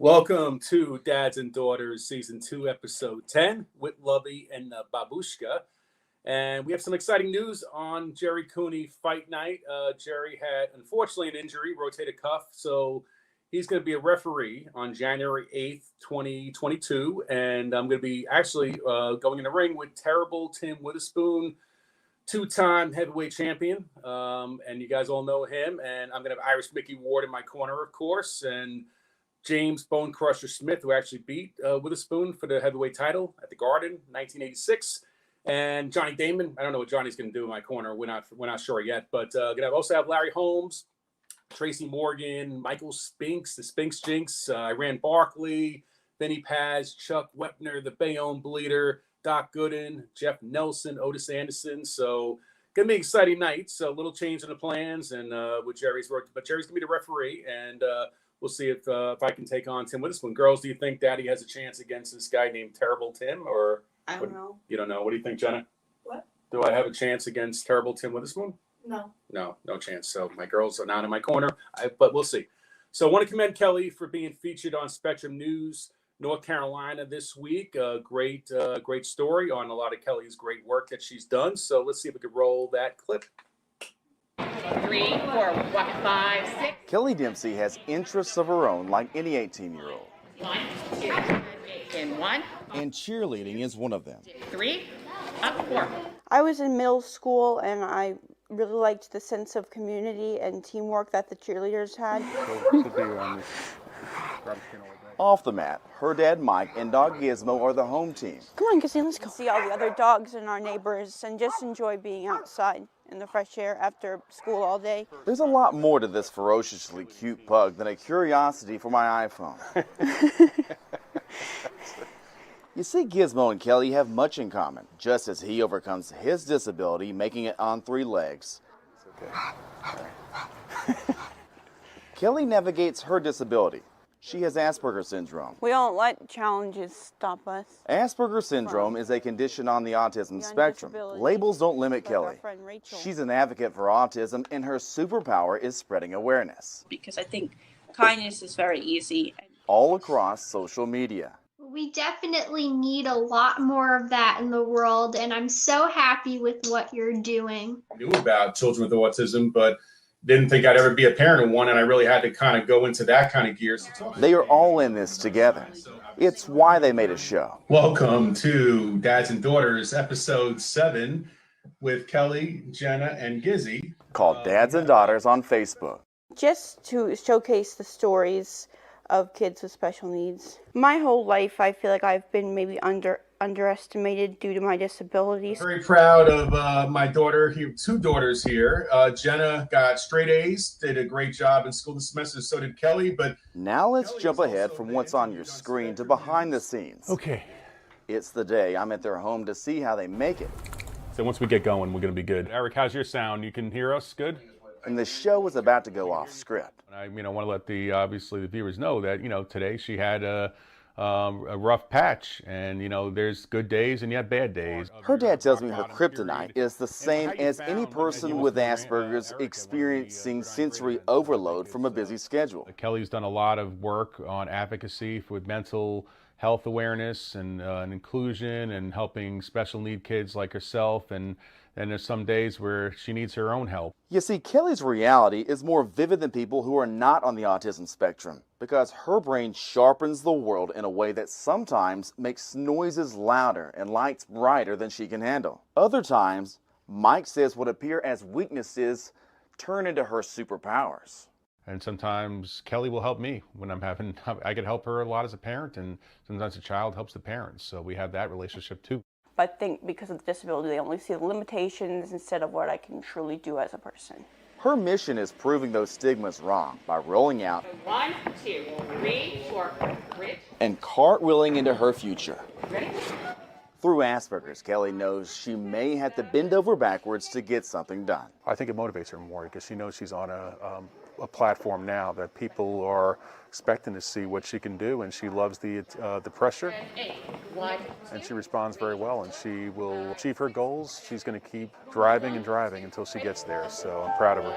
Welcome to Dads and Daughters Season 2, Episode 10 with Lovey and Babushka. And we have some exciting news on Jerry Cooney Fight Night. Jerry had, unfortunately, an injury, rotator cuff. So he's going to be a referee on January 8th, 2022. And I'm going to be actually going in the ring with Terrible Tim Witherspoon, two-time heavyweight champion. And you guys all know him. And I'm going to have Irish Mickey Ward in my corner, of course. And James Bone Crusher Smith, who actually beat Witherspoon for the heavyweight title at the Garden, 1986, and Johnny Damon. I don't know what Johnny's going to do in my corner. We're not sure yet, but gonna also have Larry Holmes, Tracy Morgan, Michael Spinks, the Spinks Jinx, Iran Barkley, Benny Paz, Chuck Wepner, the Bayonne Bleeder, Doc Gooden, Jeff Nelson, Otis Anderson. So gonna be an exciting night. So a little change in the plans and with Jerry's work, but Jerry's gonna be the referee and. We'll see if I can take on Tim Witherspoon. Girls, do you think Daddy has a chance against this guy named Terrible Tim? Or I don't know. You don't know. What do you think, Jenna? What? Do I have a chance against Terrible Tim Witherspoon? No. No chance. So my girls are not in my corner, but we'll see. So I want to commend Kelly for being featured on Spectrum News North Carolina this week. Great story on a lot of Kelly's great work that she's done. So let's see if we can roll that clip. 3, 4, 5, 6. Kelly Dempsey has interests of her own like any 18-year-old. 1, 2, and 1. And cheerleading is one of them. 3, up 4. I was in middle school and I really liked the sense of community and teamwork that the cheerleaders had. Off the mat, her dad Mike and dog Gizmo are the home team. Come on, Gizzy, let's go. See all the other dogs and our neighbors and just enjoy being outside in the fresh air after school all day. There's a lot more to this ferociously cute pug than a curiosity for my iPhone. You see, Gizmo and Kelly have much in common, just as he overcomes his disability, making it on 3 legs. Kelly navigates her disability. She has Asperger's syndrome. We don't let challenges stop us. Asperger's syndrome is a condition on the autism spectrum. Labels don't limit Kelly. She's an advocate for autism, and her superpower is spreading awareness. Because I think kindness is very easy. All across social media. We definitely need a lot more of that in the world, and I'm so happy with what you're doing. I knew about children with autism, but didn't think I'd ever be a parent of one, and I really had to kind of go into that kind of gear. They are all in this together. It's why they made a show. Welcome to Dads and Daughters, Episode 7, with Kelly, Jenna, and Gizzy. Called Dads and Daughters on Facebook. Just to showcase the stories of kids with special needs. My whole life, I feel like I've been maybe underestimated due to my disabilities. Very proud of my daughter here, 2 daughters here. Jenna got straight A's, did a great job in school this semester, so did Kelly. But now let's jump ahead from what's on your screen to behind the scenes. Okay. It's the day I'm at their home to see how they make it. So once we get going, we're going to be good. Eric, how's your sound? You can hear us good? And the show was about to go off script. I want to let the viewers know that, today she had a rough patch, and there's good days and yet bad days. Her dad tells me her kryptonite is the same as any person with Asperger's experiencing sensory overload from a busy schedule. Kelly's done a lot of work on advocacy with mental health awareness and inclusion and helping special need kids like herself, and there's some days where she needs her own help. You see, Kelly's reality is more vivid than people who are not on the autism spectrum because her brain sharpens the world in a way that sometimes makes noises louder and lights brighter than she can handle. Other times, Mike says what appear as weaknesses turn into her superpowers. And sometimes Kelly will help me when I can help her a lot as a parent, and sometimes a child helps the parents. So we have that relationship too. I think because of the disability, they only see the limitations instead of what I can truly do as a person. Her mission is proving those stigmas wrong by rolling out 1, 2, 3, 4, bridge. And cartwheeling into her future. Ready? Through Asperger's, Kelly knows she may have to bend over backwards to get something done. I think it motivates her more because she knows she's on a platform now that people are expecting to see what she can do, and she loves the pressure. 1, and she responds very well, and she will achieve her goals. She's going to keep driving and driving until she gets there, so I'm proud of her.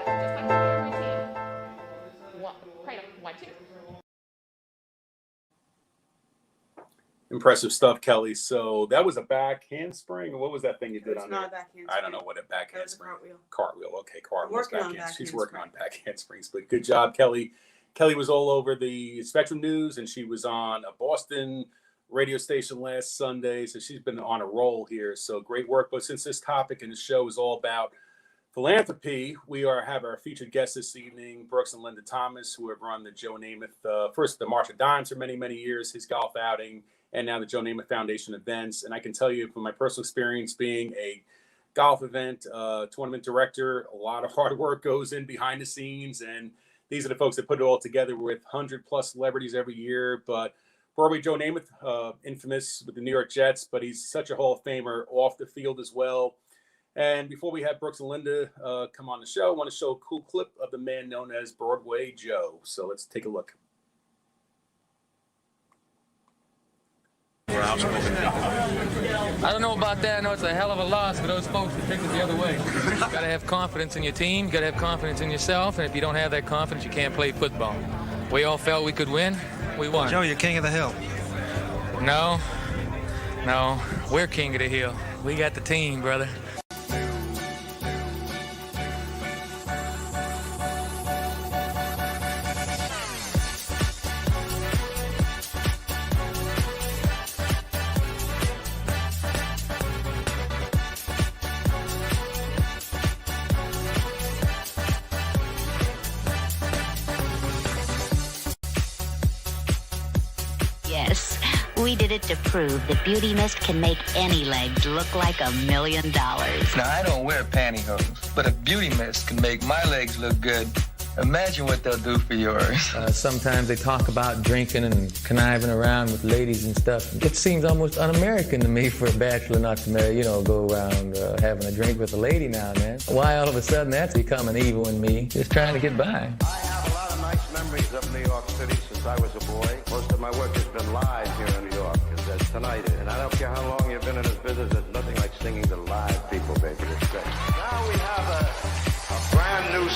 1, 2. impressive stuff, Kelly. So that was a back handspring. What was that thing you did It's on not there? a back handspring. I don't know what a back That was a handspring. cartwheel. Cartwheel. Okay, cartwheel. Working on back She's handspring. working on back handsprings. But good job, Kelly. Kelly was all over the Spectrum News, and she was on a Boston radio station last Sunday. So she's been on a roll here. So great work. But since this topic and the show is all about philanthropy, we have our featured guests this evening, Brooks and Linda Thomas, who have run the Joe Namath, first the March of Dimes for many, many years, his golf outing, and now the Joe Namath Foundation events. And I can tell you from my personal experience being a golf event tournament director, a lot of hard work goes in behind the scenes. And these are the folks that put it all together with 100+ celebrities every year. But Broadway Joe Namath, infamous with the New York Jets, but he's such a Hall of Famer off the field as well. And before we have Brooks and Linda come on the show, I want to show a cool clip of the man known as Broadway Joe. So let's take a look. I don't know about that. I know it's a hell of a loss for those folks that take it the other way. You got to have confidence in your team. You got to have confidence in yourself. And if you don't have that confidence, you can't play football. We all felt we could win. We won. Joe, you're king of the hill. No, we're king of the hill. We got the team, brother. Yes, we did it to prove that Beauty Mist can make any legs look like $1 million. Now, I don't wear pantyhose, but if Beauty Mist can make my legs look good, imagine what they'll do for yours. Sometimes they talk about drinking and conniving around with ladies and stuff. It seems almost un-American to me for a bachelor not to marry, go around having a drink with a lady now and then. Why all of a sudden that's becoming evil in me? Just trying to get by. I have a lot of nice memories of New York City since I was a boy. Most of my work has been live here in New York, as tonight is. And I don't care how long you've been in this business, there's nothing like singing to live people, baby. It's great. Now we have a brand new...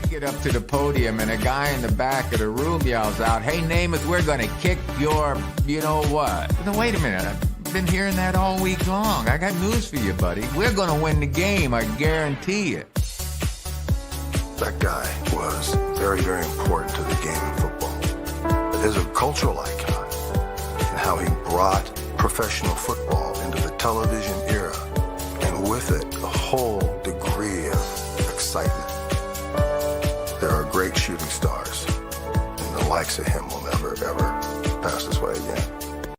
Get up to the podium and a guy in the back of the room yells out, "Hey, Namath, we're going to kick your you-know-what." Now, wait a minute. I've been hearing that all week long. I got news for you, buddy. We're going to win the game. I guarantee it. That guy was very, very important to the game of football. As a cultural icon, and how he brought professional football into the television era, and with it, a whole degree of excitement. There are great shooting stars, and the likes of him will never, ever pass this way again.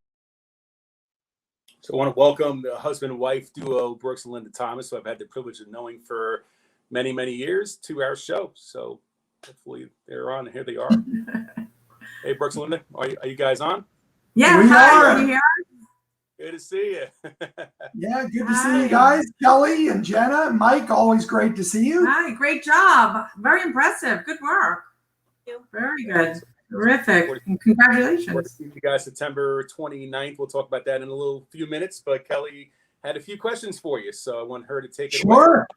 So I want to welcome the husband and wife duo, Brooks and Linda Thomas, who I've had the privilege of knowing for many, many years, to our show. So hopefully they're on, and here they are. Hey, Brooks and Linda, are you guys on? Yeah, hi, are you here? Good to see you. Yeah, good to see you guys. Kelly and Jenna, Mike, always great to see you. Hi, great job. Very impressive. Good work. Very good. Terrific. And congratulations. See you guys September 29th. We'll talk about that in a few minutes. But Kelly had a few questions for you, so I want her to take it away. Sure.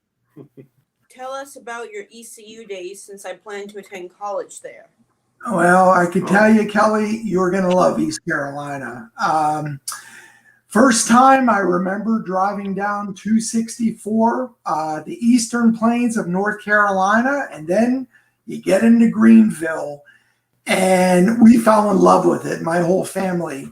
Tell us about your ECU days, since I plan to attend college there. Well, I can tell you, Kelly, you're going to love East Carolina. First time I remember driving down 264, the eastern plains of North Carolina, and then you get into Greenville, and we fell in love with it, my whole family.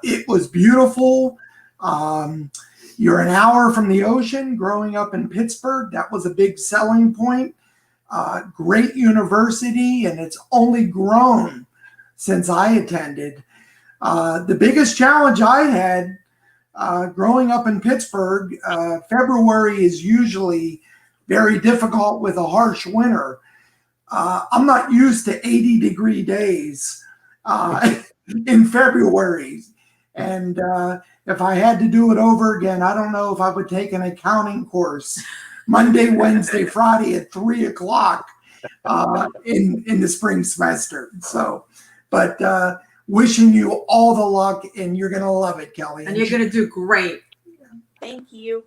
It was beautiful. You're an hour from the ocean. Growing up in Pittsburgh, that was a big selling point. Great university, and it's only grown since I attended. The biggest challenge I had growing up in Pittsburgh, February is usually very difficult with a harsh winter. I'm not used to 80-degree days in February. And if I had to do it over again, I don't know if I would take an accounting course Monday, Wednesday, Friday at 3 o'clock in the spring semester. So, but wishing you all the luck, and you're going to love it, Kelly. And you're going to do great. Thank you.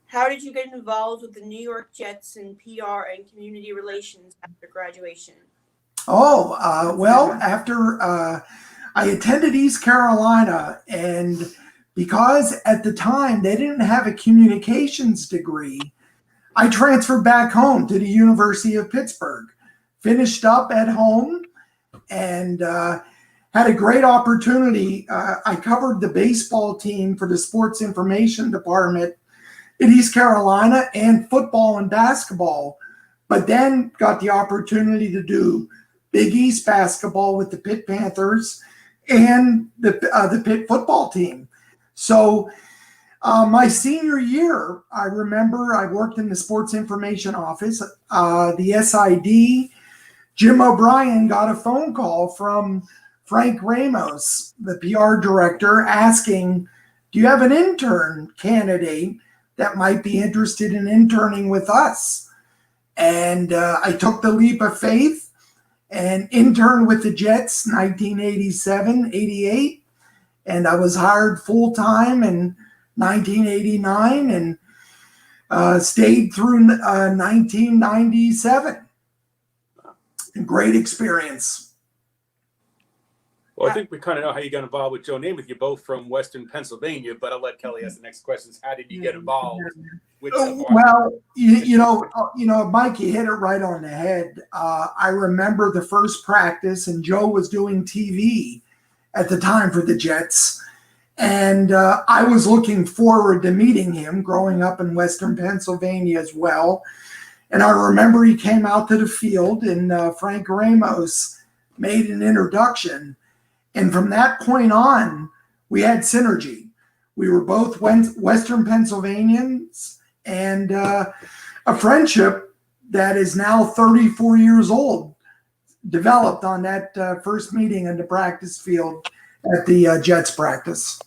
How did you get involved with the New York Jets in PR and community relations after graduation? Well, after I attended East Carolina, and because at the time they didn't have a communications degree, I transferred back home to the University of Pittsburgh, finished up at home, and had a great opportunity. I covered the baseball team for the sports information department in East Carolina and football and basketball, but then got the opportunity to do Big East basketball with the Pitt Panthers and the Pitt football team. So my senior year, I remember I worked in the sports information office, the SID. Jim O'Brien got a phone call from Frank Ramos, the PR director, asking, do you have an intern candidate that might be interested in interning with us? And I took the leap of faith and interned with the Jets 1987, 88. And I was hired full-time in 1989 and stayed through 1997. Great experience. Well, I think we kind of know how you got involved with Joe Namath. You're both from Western Pennsylvania, but I'll let Kelly ask the next questions. How did you get involved with Well, you know, Mike, you hit it right on the head. I remember the first practice, and Joe was doing TV at the time for the Jets. And I was looking forward to meeting him, growing up in Western Pennsylvania as well. And I remember he came out to the field, and Frank Ramos made an introduction. And from that point on, we had synergy. We were both Western Pennsylvanians, and a friendship that is now 34 years old developed on that first meeting in the practice field at the Jets practice.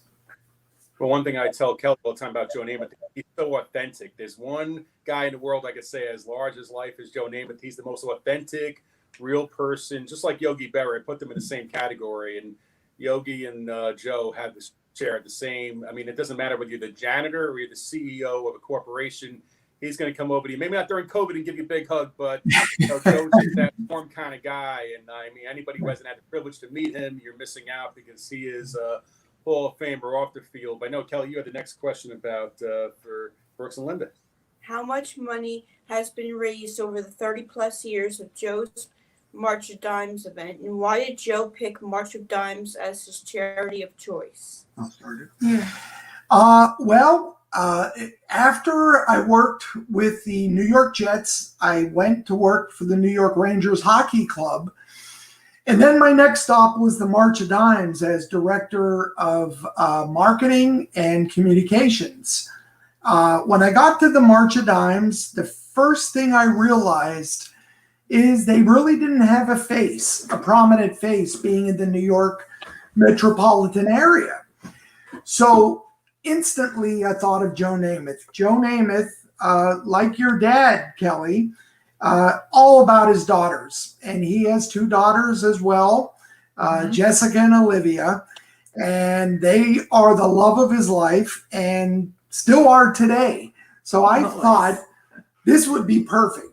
Well, one thing I tell Kelly all the time about Joe Namath, he's so authentic. There's one guy in the world I could say as large as life as Joe Namath. He's the most authentic, real person, just like Yogi Berra. I put them in the same category. And Yogi and Joe had this share the same. I mean, it doesn't matter whether you're the janitor or you're the CEO of a corporation. He's going to come over to you, maybe not during COVID and give you a big hug, but you know, Joe's just that warm kind of guy. And I mean, anybody who hasn't had the privilege to meet him, you're missing out because he is Hall of Famer off the field. But I know, Kelly, you had the next question about for Brooks and Linda. How much money has been raised over the 30 plus years of Joe's March of Dimes event, and why did Joe pick March of Dimes as his charity of choice? I'll start it. After I worked with the New York Jets, I went to work for the New York Rangers Hockey Club. And then my next stop was the March of Dimes as director of marketing and communications. When I got to the March of Dimes, the first thing I realized is they really didn't have a face, a prominent face, being in the New York metropolitan area. So instantly I thought of Joe Namath. Joe Namath, like your dad, Kelly, all about his daughters. And he has two daughters as well, Jessica and Olivia. And they are the love of his life and still are today. So I thought this would be perfect.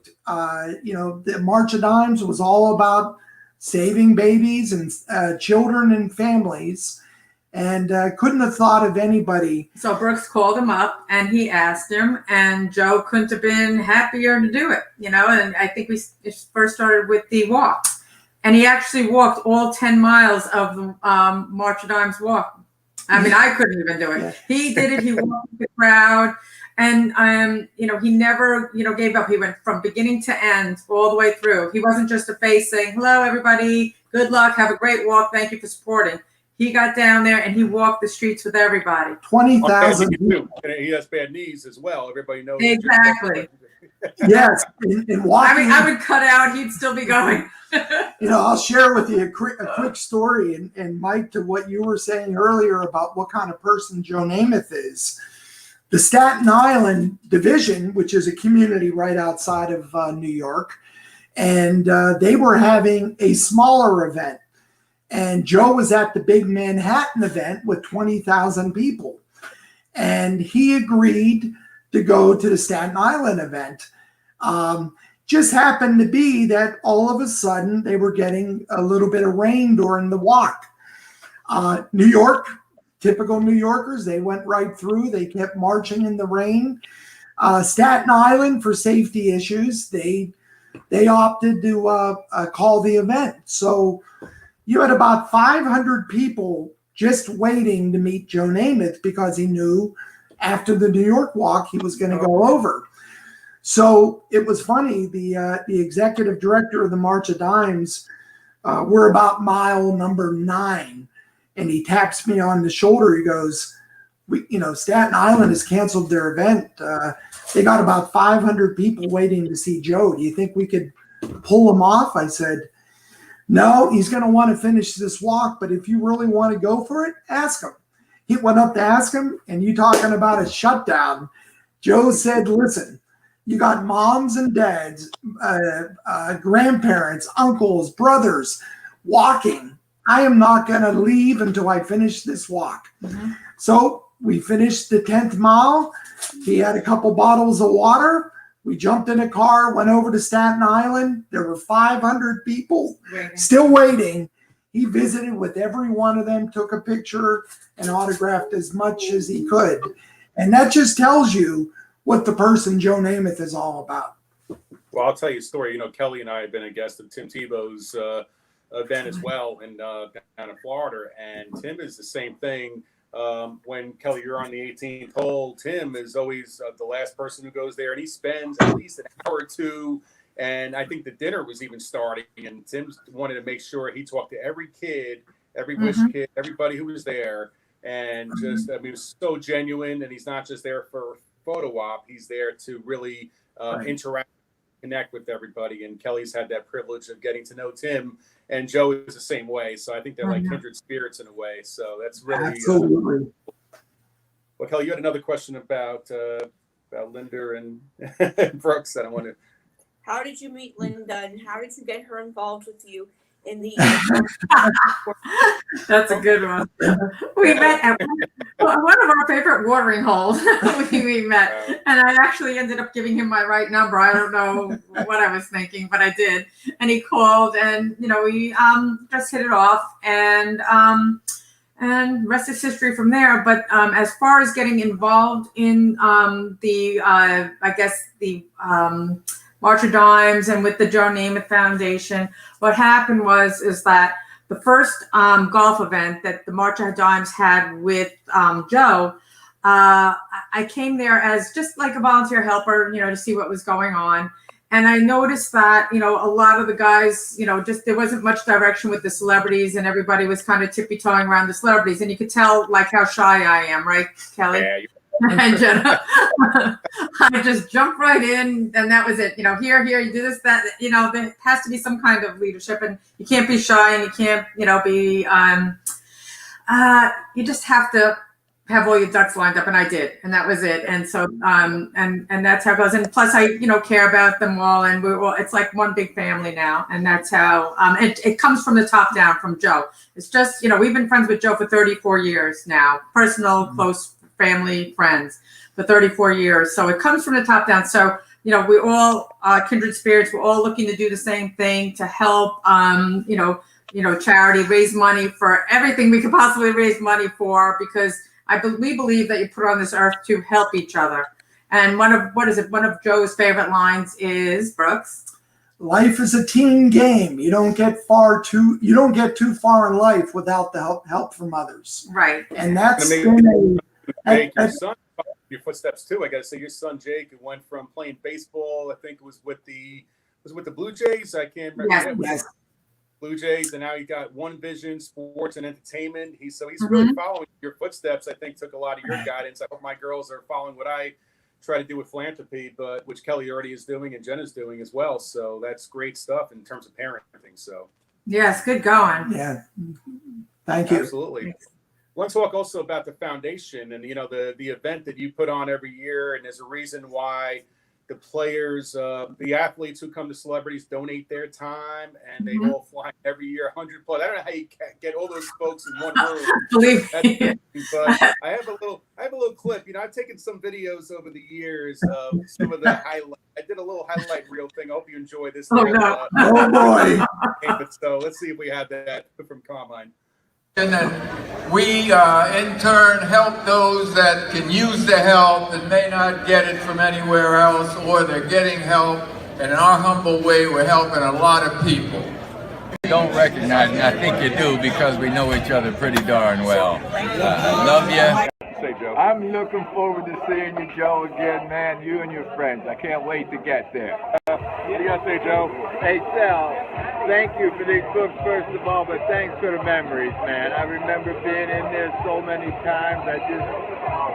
You know, the March of Dimes was all about saving babies and children and families. And couldn't have thought of anybody. So Brooks called him up and he asked him, and Joe couldn't have been happier to do it, you know. And I think we first started with the walk, and he actually walked all 10 miles of the March of Dimes walk. I mean, I couldn't even do it. He did it. He walked with the crowd, and you know, he never, you know, gave up. He went from beginning to end all the way through. He wasn't just a face saying, "Hello, everybody. Good luck. Have a great walk. Thank you for supporting." He got down there and he walked the streets with everybody. 20,000. He has bad knees as well. Everybody knows. Exactly. Yes. In walking, I would cut out. He'd still be going. You know, I'll share with you a quick story. And Mike, to what you were saying earlier about what kind of person Joe Namath is. The Staten Island division, which is a community right outside of New York, and they were having a smaller event. And Joe was at the big Manhattan event with 20,000 people. And he agreed to go to the Staten Island event. Just happened to be that all of a sudden they were getting a little bit of rain during the walk. New York, typical New Yorkers, they went right through. They kept marching in the rain. Staten Island, for safety issues, they opted to call the event. So you had about 500 people just waiting to meet Joe Namath because he knew after the New York walk he was going to go over. So it was funny. The executive director of the March of Dimes, we're about mile number 9, and he taps me on the shoulder. He goes, Staten Island has canceled their event. They got about 500 people waiting to see Joe. Do you think we could pull him off? I said, no, he's going to want to finish this walk, but if you really want to go for it, ask him. He went up to ask him, and you talking about a shutdown. Joe said, listen, you got moms and dads, grandparents, uncles, brothers walking. I am not going to leave until I finish this walk. Mm-hmm. So we finished the 10th mile. He had a couple bottles of water. We jumped in a car, went over to Staten Island. There were 500 people still waiting. He visited with every one of them, took a picture, and autographed as much as he could. And that just tells you what the person Joe Namath is all about. Well, I'll tell you a story. Kelly and I have been a guest of Tim Tebow's event as well in down in Florida, and Tim is the same thing. When Kelly, you're on the 18th hole, Tim is always the last person who goes there, and he spends at least an hour or two. And I think the dinner was even starting, and Tim wanted to make sure he talked to every kid, every wish kid, everybody who was there, and just, it was so genuine. And he's not just there for photo op; he's there to really interact, connect with everybody. And Kelly's had that privilege of getting to know Tim, and Joe is the same way. So I think they're like kindred spirits in a way. So that's really absolutely. Well, Kelly, you had another question about Linda and Brooks that I want to. How did you meet Linda, and how did you get her involved with you in the? That's a good one. We met at one of our favorite watering holes. we met, and I actually ended up giving him my right number. I don't know what I was thinking, but I did. And he called, and we just hit it off, and rest is history from there. But as far as getting involved in the March of Dimes and with the Joe Namath Foundation, what happened is that the first golf event that the March of Dimes had with Joe, I came there as just like a volunteer helper, to see what was going on. And I noticed that, a lot of the guys, just there wasn't much direction with the celebrities, and everybody was kind of tippy-toeing around the celebrities. And you could tell like how shy I am, right, Kelly? Yeah, and Jenna, I just jumped right in, and that was it. Here, you do this, that. There has to be some kind of leadership, and you can't be shy, and you can't, be. You just have to have all your ducks lined up, and I did, and that was it. And so, and that's how it goes. And plus, I, care about them all, and it's like one big family now, and that's how. It comes from the top down, from Joe. It's just, we've been friends with Joe for 34 years now, personal, close family friends for 34 years. So it comes from the top down. So, we all kindred spirits. We're all looking to do the same thing, to help, charity, raise money for everything we could possibly raise money for, because we believe that you put on this earth to help each other. And one of Joe's favorite lines is, Brooks, life is a team game. You don't get too far in life without the help from others. Right. And that's Jake, your son followed your footsteps too. I got to say, your son Jake, who went from playing baseball, I think it was with the Blue Jays. I can't remember. Yes. Blue Jays, and now he got One Vision Sports and Entertainment. He's really following your footsteps. I think took a lot of your guidance. I hope my girls are following what I try to do with philanthropy, but which Kelly already is doing and Jenna's doing as well. So that's great stuff in terms of parenting. So yes, good going. Yeah, thank you. Absolutely. Thanks. I want to talk also about the foundation and, the event that you put on every year. And there's a reason why the players, the athletes who come to celebrities donate their time, and they all fly every year 100 plus. I don't know how you get all those folks in one room. Believe me. But I have a little clip. I've taken some videos over the years of some of the highlights. I did a little highlight reel thing. I hope you enjoy this. Oh, no. Oh, boy. So let's see if we have that from Carmine. And we, in turn, help those that can use the help and may not get it from anywhere else, or they're getting help. And in our humble way, we're helping a lot of people. Don't recognize me. I think you do because we know each other pretty darn well. I love you. I'm looking forward to seeing you, Joe, again, man. You and your friends. I can't wait to get there. What do you got to say, Joe? Hey, Sal, thank you for these books, first of all, but thanks for the memories, man. I remember being in there so many times. I just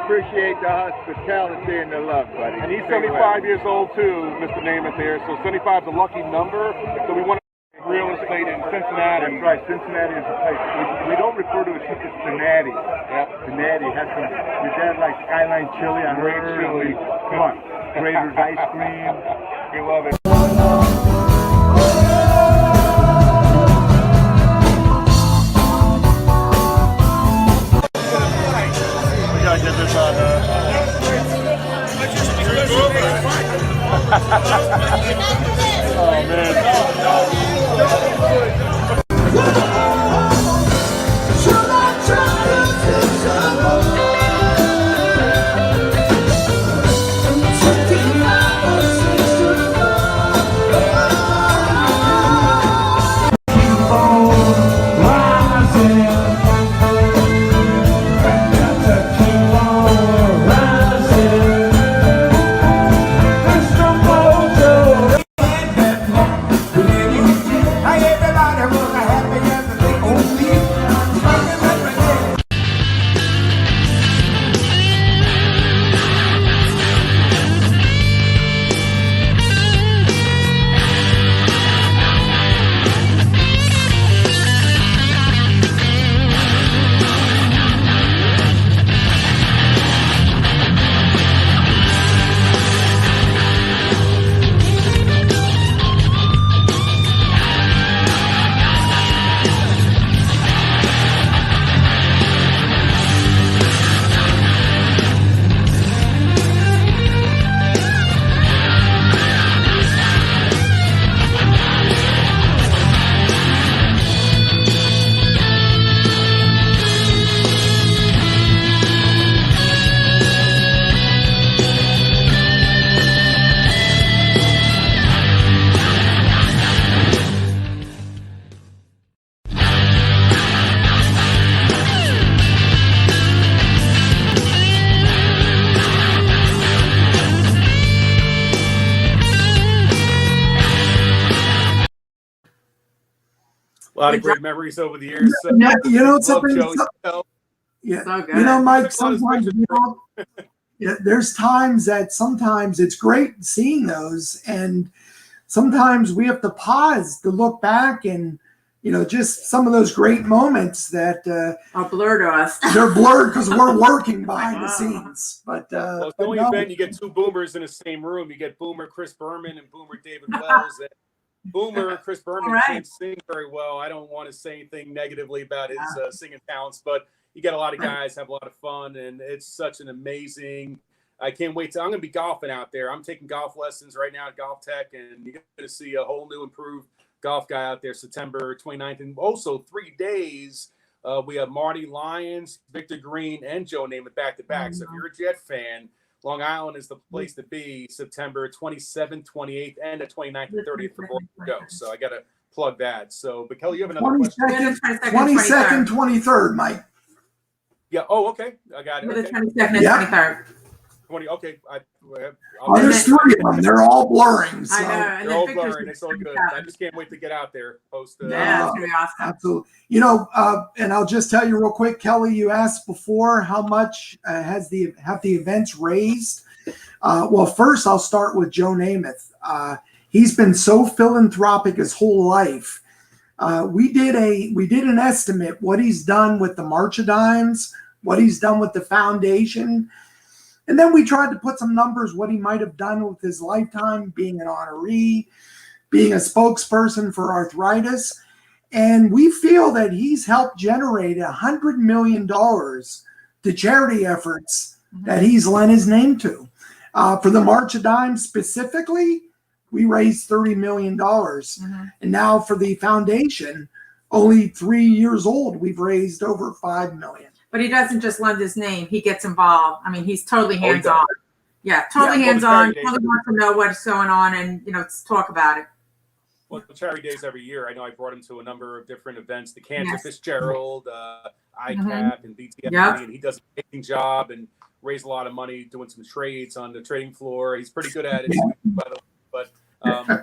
appreciate the hospitality and the love, buddy. And he's 75 years old, too, Mr. Namath there. So 75 is a lucky number. So we want real estate in Cincinnati. That's right. Cincinnati is a place. We don't refer to it as Cincinnati. Yep. Cincinnati has some. Your dad likes Skyline Chili. I Great heard. chili. Come on. Grader's ice cream. We love it. We gotta get this on. Oh man. A lot of great memories over the years. Yeah, you know Love something. Joey. Yeah, So good. you know, Mike. Sometimes yeah, there's times that sometimes it's great seeing those, and sometimes we have to pause to look back and just some of those great moments that are blurred to us. They're blurred because we're working behind the scenes. But well, it's the only event you get two boomers in the same room. You get Boomer Chris Berman and Boomer David Wells. And Boomer Chris Berman can't sing very well. I don't want to say anything negatively about his singing talents, but you get a lot of guys have a lot of fun, and it's such an amazing. I can't wait I'm going to be golfing out there. I'm taking golf lessons right now at Golf Tech, and you're going to see a whole new improved golf guy out there September 29th. And also 3 days, we have Marty Lyons, Victor Green, and Joe Namath back-to-back. So if you're a Jet fan, Long Island is the place to be September 27th, 28th, and the 29th and 30th for more to go. So I got to plug that. So, but Kelly, you have another question? 22nd, 23rd, Mike. Yeah. Oh, okay. I got it. The Okay. 22nd and 23rd. 20. Okay. There's 3 of them. They're all blurring. So. I know. And They're all Victor's blurring. It's all good. I just can't wait to get out there. Post. Yeah, that's really awesome. Absolutely. And I'll just tell you real quick, Kelly, you asked before how much have the events raised. Well, first I'll start with Joe Namath. He's been so philanthropic his whole life. We did an estimate what he's done with the March of Dimes, what he's done with the foundation. And then we tried to put some numbers, what he might have done with his lifetime, being an honoree, being a spokesperson for arthritis. And we feel that he's helped generate $100 million to charity efforts that he's lent his name to. For the March of Dimes specifically, we raised $30 million. And now for the foundation, only 3 years old, we've raised over $5 million. But he doesn't just lend his name; he gets involved. I mean, he's totally Oh, he does. hands-on. Yeah, totally Yeah, well, the hands-on. charity days- Totally wants to know what's going on and let's talk about it. Well, the charity days every year, I know I brought him to a number of different events, the Cancer Yes. Fitzgerald, ICAP, Mhm. and BTF, Yep. and he does an amazing job and raised a lot of money doing some trades on the trading floor. He's pretty good at it, but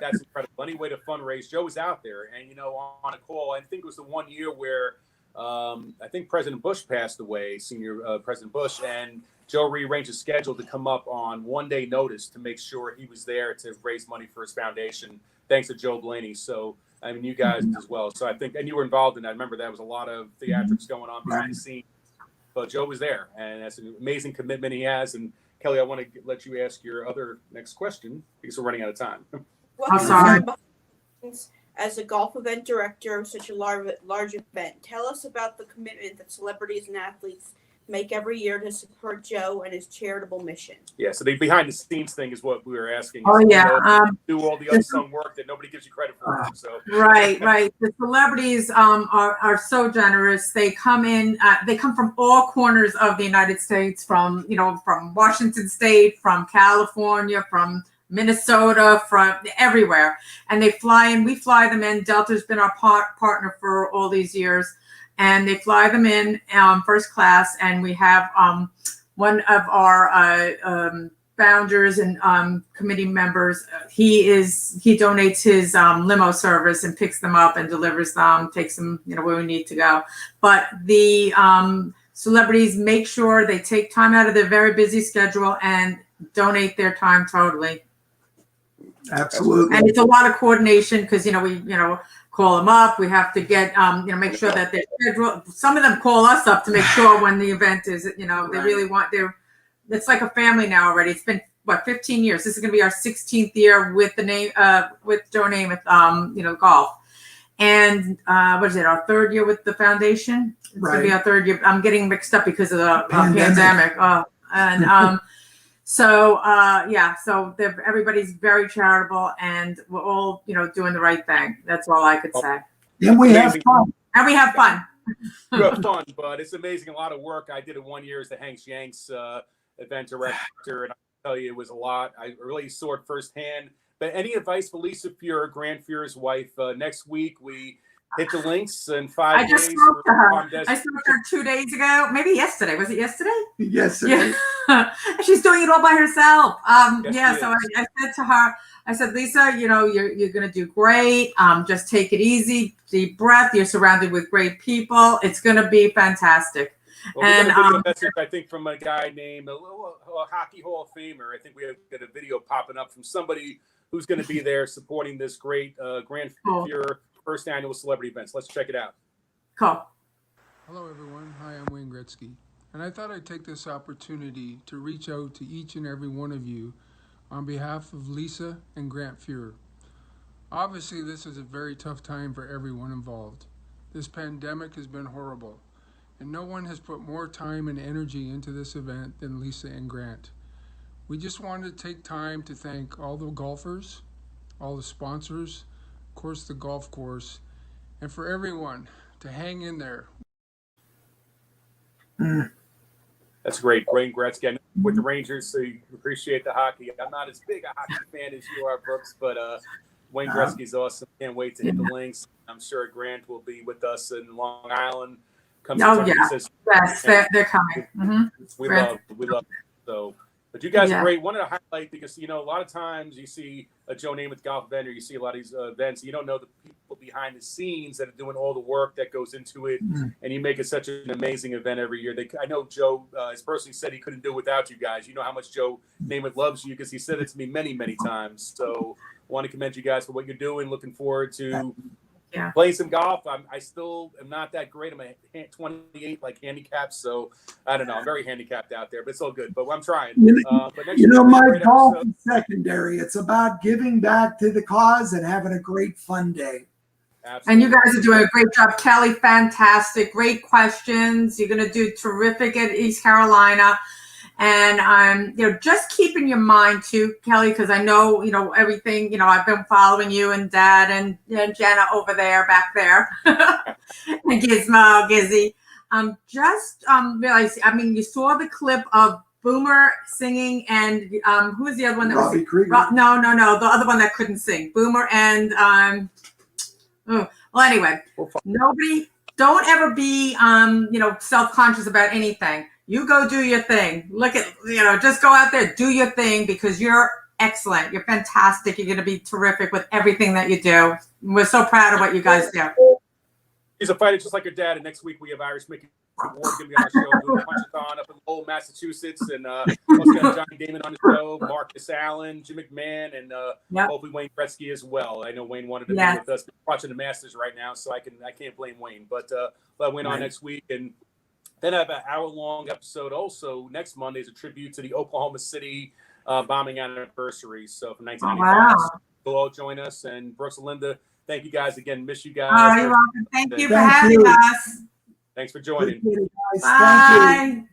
that's incredible. Any way to fundraise, Joe was out there, and on a call. I think it was the one year where I think President Bush passed away, senior President Bush, and Joe rearranged his schedule to come up on 1 day notice to make sure he was there to raise money for his foundation. Thanks to Joe Blaney. So, I mean, you guys as well. So I think, and you were involved in that. I remember that was a lot of theatrics going on behind the scenes, but Joe was there, and that's an amazing commitment he has. And Kelly, I want to let you ask your other next question because we're running out of time. What sorry. comes behind as a golf event director of such a large event? Tell us about the commitment that celebrities and athletes make every year to support Joe and his charitable mission. Yeah, so the behind the scenes thing is what we were asking. Oh, yeah, Do all the unsung work that nobody gives you credit for. So Right. The celebrities are so generous. They come in. They come from all corners of the United States, from Washington State, from California, from Minnesota, from everywhere, and they fly in. We fly them in. Delta's been our partner for all these years, and they fly them in first class. And we have one of our founders and committee members. He donates his limo service and picks them up and delivers them, takes them where we need to go. But the celebrities make sure they take time out of their very busy schedule and donate their time totally. Absolutely. And it's a lot of coordination because we call them up. We have to get make sure that they're scheduled. Some of them call us up to make sure when the event is. They really want their. It's like a family now already. It's been 15 years. This is going to be our 16th year with the name with Joe Namath golf. And what is it? Our third year with the foundation. It's going to be our third year. I'm getting mixed up because of the pandemic. So everybody's very charitable, and we're all doing the right thing. That's all I could say. And we have fun. And we have fun. You have fun, but it's amazing. A lot of work. I did it 1 year as the Hanks Yanks event director, and I tell you, it was a lot. I really saw it firsthand. But any advice for Lisa Fuhrer, Grant Fuhrer's wife? Next week we hit the links in 5 days. I just spoke to her. I spoke to her 2 days ago, maybe yesterday. Was it yesterday? Yesterday. Yeah. She's doing it all by herself. Yes, So I said to her, I said, Lisa, you're going to do great. Just take it easy, deep breath. You're surrounded with great people. It's going to be fantastic. Well, we got a video message, I think, from a guy named a Hockey Hall of Famer. I think we have got a video popping up from somebody who's going to be there supporting this great Grant Fuhrer first annual celebrity events. Let's check it out. Cool. Hello, everyone. Hi, I'm Wayne Gretzky. And I thought I'd take this opportunity to reach out to each and every one of you on behalf of Lisa and Grant Fuhrer. Obviously, this is a very tough time for everyone involved. This pandemic has been horrible, and no one has put more time and energy into this event than Lisa and Grant. We just wanted to take time to thank all the golfers, all the sponsors, of course the golf course, and for everyone to hang in there. That's great. Wayne Gretzky. I know with the Rangers, so you appreciate the hockey. I'm not as big a hockey fan as you are, Brooks, but Wayne Gretzky's awesome. Can't wait to hit the links. I'm sure Grant will be with us in Long Island. Yes, they're coming. Mm-hmm. We love it. So, but you guys are great. Wanted to highlight because a lot of times you see a Joe Namath golf event, or you see a lot of these events. You don't know the people behind the scenes that are doing all the work that goes into it, and you make it such an amazing event every year. I know Joe has personally said he couldn't do it without you guys. You know how much Joe Namath loves you because he said it to me many, many times. So, I want to commend you guys for what you're doing. Looking forward to. Playing some golf. I still am not that great. I'm a 28 handicapped, so I don't know. I'm very handicapped out there, but it's all good. But I'm trying. But my golf is secondary. It's about giving back to the cause and having a great fun day. Absolutely. And you guys are doing a great job. Kelly, fantastic. Great questions. You're going to do terrific at East Carolina. And just keep in your mind too, Kelly, because I know, everything, I've been following you and Dad and Jenna over there, back there, and Gizmo, Gizzy. Realize, you saw the clip of Boomer singing and who was the other one that Robbie was Krieger. No, the other one that couldn't sing. Boomer and anyway, don't ever be self-conscious about anything. You go do your thing. Look at, just go out there, do your thing, because you're excellent. You're fantastic. You're going to be terrific with everything that you do. We're so proud of what you guys do. He's a fighter just like her dad. And next week we have Irish Mickey Ward going to be on our show doing a punch-a-thon up in Lowell, Massachusetts. And also got Johnny Damon on the show, Marcus Allen, Jim McMahon, and hopefully Wayne Gretzky as well. I know Wayne wanted to be with us watching the Masters right now, so I can't blame Wayne. But let Wayne on next week. And then I have an hour-long episode also next Monday is a tribute to the Oklahoma City bombing anniversary. So from 1995, you'll all join us. And Brooks and Linda, thank you guys again. Miss you guys. Oh, you're welcome. Thank you for having us. Thanks for joining. Thank you, guys. Bye. Thank you.